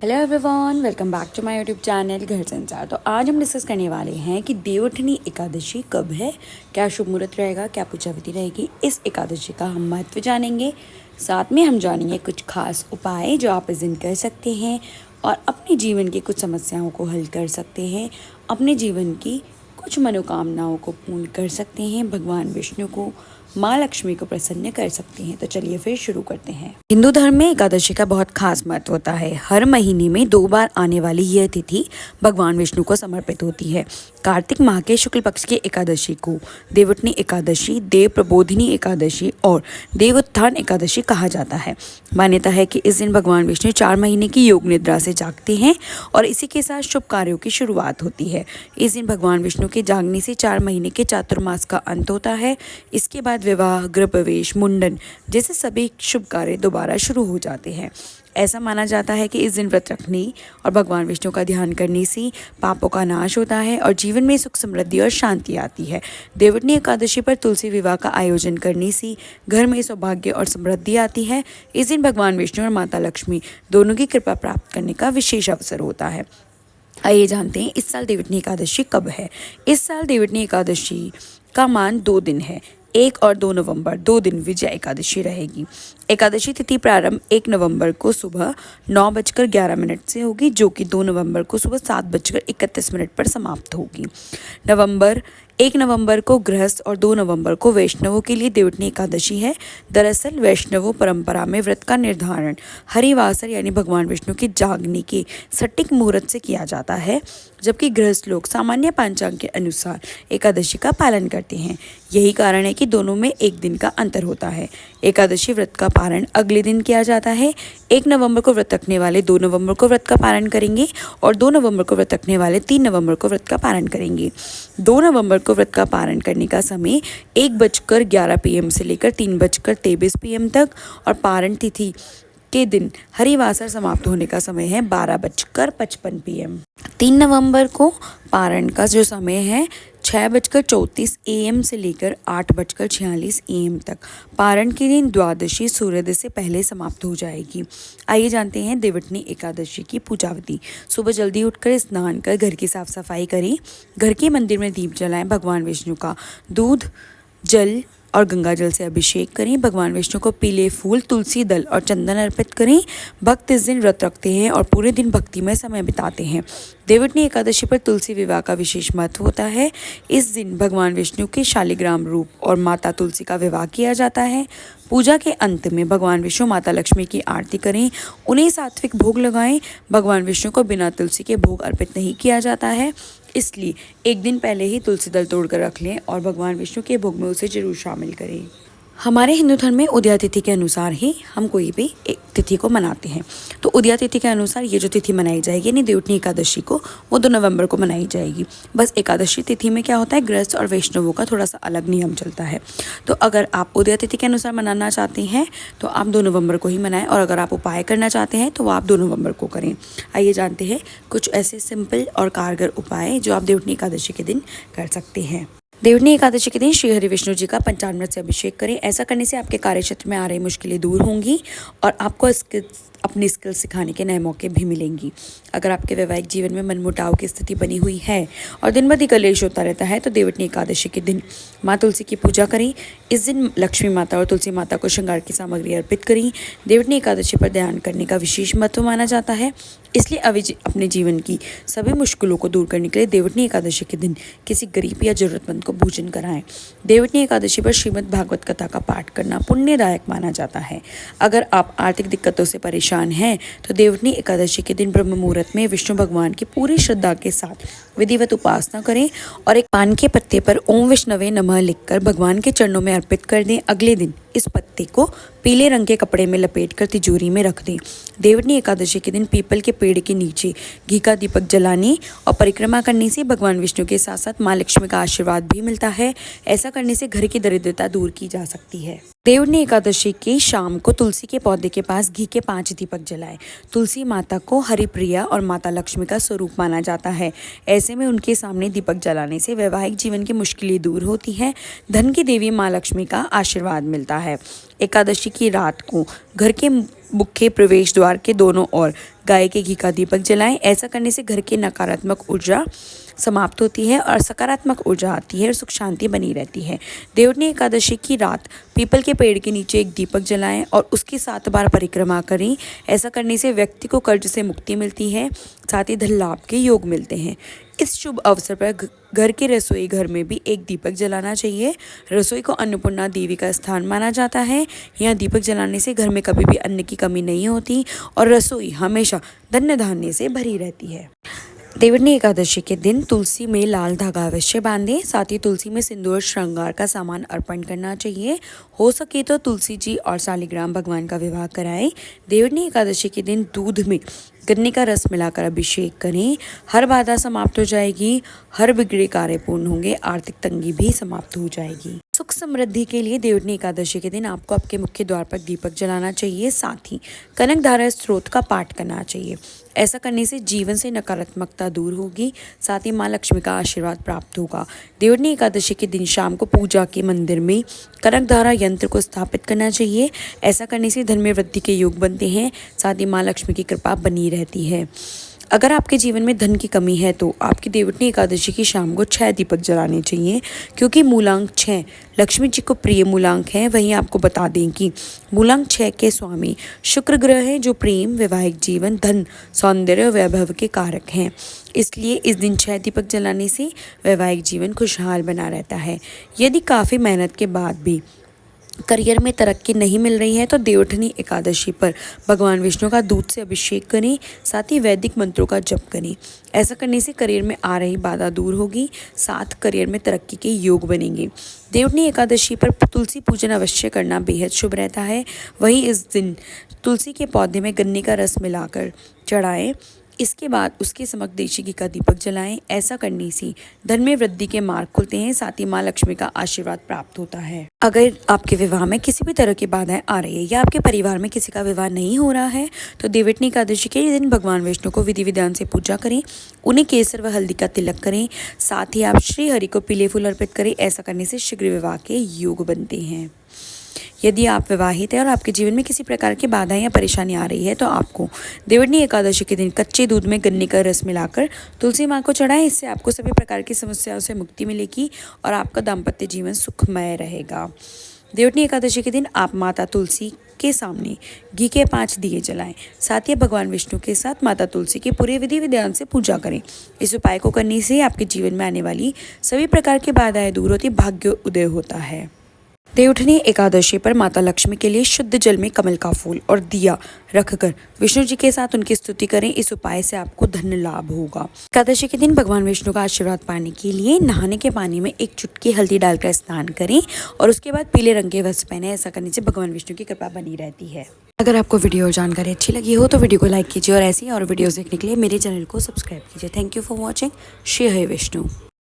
Hello everyone, welcome back to my YouTube channel Ghar Sansar. तो आज हम डिस्कस करने वाले हैं कि देवउठनी एकादशी कब है, क्या शुभ मुहूर्त रहेगा, क्या पूजा विधि रहेगी। इस एकादशी का हम महत्व जानेंगे, साथ में हम जानेंगे कुछ खास उपाय जो आप इस दिन कर सकते हैं और अपने जीवन की कुछ समस्याओं को हल कर सकते हैं, अपने जीवन की कुछ मनोकामनाओं को पूर्ण कर सकते हैं, भगवान विष्णु को, माँ लक्ष्मी को प्रसन्न कर सकते हैं। तो चलिए फिर शुरू करते हैं। हिंदू धर्म में एकादशी का बहुत खास महत्व होता है। हर महीने में 2 बार आने वाली यह तिथि भगवान विष्णु को समर्पित होती है। कार्तिक माह के शुक्ल पक्ष की एकादशी को देवउठनी एकादशी, देव प्रबोधिनी एकादशी और देवोत्थान एकादशी कहा जाता है। मान्यता है कि इस दिन भगवान विष्णु 4 महीने की योग निद्रा से जागते हैं और इसी के साथ शुभ कार्यों की शुरुआत होती है। इस दिन भगवान विष्णु के जागने से 4 महीने के चातुर्मास का अंत होता है। इसके बाद विवाह, गृह प्रवेश, मुंडन जैसे सभी शुभ कार्य दोबारा शुरू हो जाते हैं। ऐसा माना जाता है कि इस दिन व्रत रखने और भगवान विष्णु का ध्यान करने से पापों का नाश होता है और जीवन में सुख, समृद्धि और शांति आती है। देवउठनी एकादशी पर तुलसी विवाह का आयोजन करने से घर में सौभाग्य और समृद्धि आती है। इस दिन भगवान विष्णु और माता लक्ष्मी दोनों की कृपा प्राप्त करने का विशेष अवसर होता है। आइए जानते हैं इस साल देवउठनी एकादशी कब है। इस साल देवउठनी एकादशी का मान 2 दिन है। 1 और 2 नवंबर 2 दिन विजय एकादशी रहेगी। एकादशी तिथि प्रारंभ 1 नवंबर को सुबह 9:11 से होगी, जो कि 2 नवंबर को सुबह 7:31 पर समाप्त होगी। 1 नवंबर को गृहस्थ और 2 नवंबर को वैष्णवों के लिए देवउठनी एकादशी है। दरअसल वैष्णव परंपरा में व्रत का निर्धारण हरिवासर यानी भगवान विष्णु के जागने के सटीक मुहूर्त से किया जाता है, जबकि गृहस्थ लोग सामान्य पंचांग के अनुसार एकादशी का पालन करते हैं। यही कारण है कि दोनों में 1 दिन का अंतर होता है। एकादशी व्रत का पारण अगले दिन किया जाता है। 1 नवंबर को व्रत रखने वाले 2 नवंबर को व्रत का पारण करेंगे और 2 नवंबर को व्रत रखने वाले 3 नवंबर को व्रत का पारण करेंगे। 2 नवंबर को व्रत का पारण करने का समय 1:11 PM से लेकर 3:23 PM तक और पारण तिथि के दिन हरिवासर समाप्त होने का समय है 12:55 PM। 3 नवंबर को पारण का जो समय है 6:34 AM से लेकर 8:46 AM तक। पारण के दिन द्वादशी सूर्योदय से पहले समाप्त हो जाएगी। आइए जानते हैं देवउठनी एकादशी की पूजा विधि। सुबह जल्दी उठकर स्नान कर घर की साफ सफाई करें। घर के मंदिर में दीप जलाएं। भगवान विष्णु का दूध, जल और गंगा जल से अभिषेक करें। भगवान विष्णु को पीले फूल, तुलसी दल और चंदन अर्पित करें। भक्त इस दिन व्रत रखते हैं और पूरे दिन भक्ति में समय बिताते हैं। देवउठनी एकादशी पर तुलसी विवाह का विशेष महत्व होता है। इस दिन भगवान विष्णु के शालिग्राम रूप और माता तुलसी का विवाह किया जाता है। पूजा के अंत में भगवान विष्णु, माता लक्ष्मी की आरती करें, उन्हें सात्विक भोग लगाएं। भगवान विष्णु को बिना तुलसी के भोग अर्पित नहीं किया जाता है, इसलिए 1 दिन पहले ही तुलसी दल तोड़कर रख लें और भगवान विष्णु के भोग में उसे जरूर शामिल करें। हमारे हिंदू धर्म में उदया तिथि के अनुसार ही हम कोई भी एक तिथि को मनाते हैं। तो उदया तिथि के अनुसार ये जो तिथि मनाई जाएगी यानी देवउठनी एकादशी को, वो 2 नवंबर को मनाई जाएगी। बस एकादशी तिथि में क्या होता है, गृहस्थ और वैष्णवों का थोड़ा सा अलग नियम चलता है। तो अगर आप उदया तिथि के अनुसार मनाना चाहते हैं तो आप 2 नवंबर को ही मनाएं, और अगर आप उपाय करना चाहते हैं तो आप 2 नवंबर को करें। आइए जानते हैं कुछ ऐसे सिंपल और कारगर उपाय जो आप देवउठनी एकादशी के दिन कर सकते हैं। देवउठनी एकादशी के दिन श्री हरि विष्णु जी का पंचामृत से अभिषेक करें। ऐसा करने से आपके कार्यक्षेत्र में आ रही मुश्किलें दूर होंगी और आपको अपनी स्किल सिखाने के नए मौके भी मिलेंगी। अगर आपके वैवाहिक जीवन में मनमुटाव की स्थिति बनी हुई है और दिन ब दिन कलेश होता रहता है तो देवउठनी एकादशी के दिन माँ तुलसी की पूजा करें। इस दिन लक्ष्मी माता और तुलसी माता को श्रृंगार की सामग्री अर्पित करें। देवउठनी एकादशी पर ध्यान करने का विशेष महत्व माना जाता है, इसलिए अपने जीवन की सभी मुश्किलों को दूर करने के लिए देवउठनी एकादशी के दिन किसी गरीब या जरूरतमंद को भोजन कराएं। देवउठनी एकादशी पर श्रीमद् भागवत कथा का पाठ करना पुण्यदायक माना जाता है। अगर आप आर्थिक दिक्कतों से परेशान हैं तो देवउठनी एकादशी के दिन ब्रह्म मुहूर्त में विष्णु भगवान की पूरी श्रद्धा के साथ विधिवत उपासना करें और एक पान के पत्ते पर ओम विष्णवे नमः लिखकर भगवान के चरणों में अर्पित कर दें। अगले दिन इस पत्ते को पीले रंग के कपड़े में लपेटकर तिजोरी में रख दें। देवउठनी एकादशी के दिन पीपल के पेड़ के नीचे घी का दीपक जलाने और परिक्रमा करने से भगवान विष्णु के साथ साथ माँ लक्ष्मी का आशीर्वाद भी मिलता है। ऐसा करने से घर की दरिद्रता दूर की जा सकती है। देवउठनी एकादशी की शाम को तुलसी के पौधे के पास घी के 5 दीपक जलाएं। तुलसी माता को हरिप्रिया और माता लक्ष्मी का स्वरूप माना जाता है। ऐसे में उनके सामने दीपक जलाने से वैवाहिक जीवन की मुश्किलें दूर होती हैं, धन की देवी माँ लक्ष्मी का आशीर्वाद मिलता है। एकादशी की रात को घर के मुख्य प्रवेश द्वार के दोनों ओर गाय के घी का दीपक जलाएं। ऐसा करने से घर की नकारात्मक ऊर्जा समाप्त होती है और सकारात्मक ऊर्जा आती है और सुख शांति बनी रहती है। देवउठनी एकादशी की रात पीपल के पेड़ के नीचे एक दीपक जलाएं और उसकी 7 बार परिक्रमा करें। ऐसा करने से व्यक्ति को कर्ज से मुक्ति मिलती है, साथ ही धन लाभ के योग मिलते हैं। इस शुभ अवसर पर घर के रसोई घर में भी एक दीपक जलाना चाहिए। रसोई को अन्नपूर्णा देवी का स्थान माना जाता है। यहाँ दीपक जलाने से घर में कभी भी अन्न की कमी नहीं होती और रसोई हमेशा धन्य धान्य से भरी रहती है। देवउठनी एकादशी के दिन तुलसी में लाल धागा अवश्य बांधें। साथ ही तुलसी में सिंदूर श्रृंगार का सामान अर्पण करना चाहिए। हो सके तो तुलसी जी और शालिग्राम भगवान का विवाह कराएं। देवउठनी एकादशी के दिन दूध में गन्ने का रस मिलाकर अभिषेक करें। हर बाधा समाप्त हो जाएगी, हर बिगड़े कार्य पूर्ण होंगे, आर्थिक तंगी भी समाप्त हो जाएगी। सुख समृद्धि के लिए देवउठनी एकादशी के दिन आपको आपके मुख्य द्वार पर दीपक जलाना चाहिए। साथ ही कनक धारा स्त्रोत का पाठ करना चाहिए। ऐसा करने से जीवन से नकारात्मकता दूर होगी, साथ ही माँ लक्ष्मी का आशीर्वाद प्राप्त होगा। देवउठनी एकादशी के दिन शाम को पूजा के मंदिर में कनक धारा यंत्र को स्थापित करना चाहिए। ऐसा करने से धन में वृद्धि के योग बनते हैं, साथ ही माँ लक्ष्मी की कृपा बनी रहती है। अगर आपके जीवन में धन की कमी है तो आपकी देवउठनी एकादशी की शाम को 6 दीपक जलाने चाहिए, क्योंकि मूलांक 6 लक्ष्मी जी को प्रिय मूलांक है। वहीं आपको बता दें कि मूलांक 6 के स्वामी शुक्र ग्रह हैं, जो प्रेम, वैवाहिक जीवन, धन, सौंदर्य, वैभव के कारक हैं। इसलिए इस दिन 6 दीपक जलाने से वैवाहिक जीवन खुशहाल बना रहता है। यदि काफ़ी मेहनत के बाद भी करियर में तरक्की नहीं मिल रही है तो देवउठनी एकादशी पर भगवान विष्णु का दूध से अभिषेक करें, साथ ही वैदिक मंत्रों का जप करें। ऐसा करने से करियर में आ रही बाधा दूर होगी, साथ करियर में तरक्की के योग बनेंगे। देवउठनी एकादशी पर तुलसी पूजन अवश्य करना बेहद शुभ रहता है। वहीं इस दिन तुलसी के पौधे में गन्ने का रस मिलाकर चढ़ाएं। इसके बाद उसके समक्ष देशी घी का दीपक जलाएं। ऐसा करने से धन में वृद्धि के मार्ग खुलते हैं, साथ ही माँ लक्ष्मी का आशीर्वाद प्राप्त होता है। अगर आपके विवाह में किसी भी तरह की बाधाएं आ रही है या आपके परिवार में किसी का विवाह नहीं हो रहा है तो देवउठनी एकादशी के दिन भगवान विष्णु को विधि विधान से पूजा करें, उन्हें केसर व हल्दी का तिलक करें। साथ ही आप श्री हरि को पीले फूल अर्पित करें। ऐसा करने से शीघ्र विवाह के योग बनते हैं। यदि आप विवाहित हैं और आपके जीवन में किसी प्रकार की बाधाएं या परेशानी आ रही है तो आपको देवउठनी एकादशी के दिन कच्चे दूध में गन्ने का रस मिलाकर तुलसी माँ को चढ़ाएं। इससे आपको सभी प्रकार की समस्याओं से मुक्ति मिलेगी और आपका दाम्पत्य जीवन सुखमय रहेगा। देवउठनी एकादशी के दिन आप माता तुलसी के सामने घी के 5 दिए जलाएं। साथ ही भगवान विष्णु के साथ माता तुलसी की पूरे विधि विधान से पूजा करें। इस उपाय को करने से आपके जीवन में आने वाली सभी प्रकार की बाधाएं दूर होती, भाग्य उदय होता है। देवउठनी एकादशी पर माता लक्ष्मी के लिए शुद्ध जल में कमल का फूल और दिया रखकर विष्णु जी के साथ उनकी स्तुति करें। इस उपाय से आपको धन लाभ होगा। एकादशी के दिन भगवान विष्णु का आशीर्वाद पाने के लिए नहाने के पानी में 1 चुटकी हल्दी डालकर स्नान करें और उसके बाद पीले रंग के वस्त्र पहने। ऐसा करने से भगवान विष्णु की कृपा बनी रहती है। अगर आपको वीडियो जानकारी अच्छी लगी हो तो वीडियो को लाइक कीजिए और ऐसी और वीडियोस देखने के लिए मेरे चैनल को सब्सक्राइब कीजिए। Thank you for watching. Shri Hari Vishnu.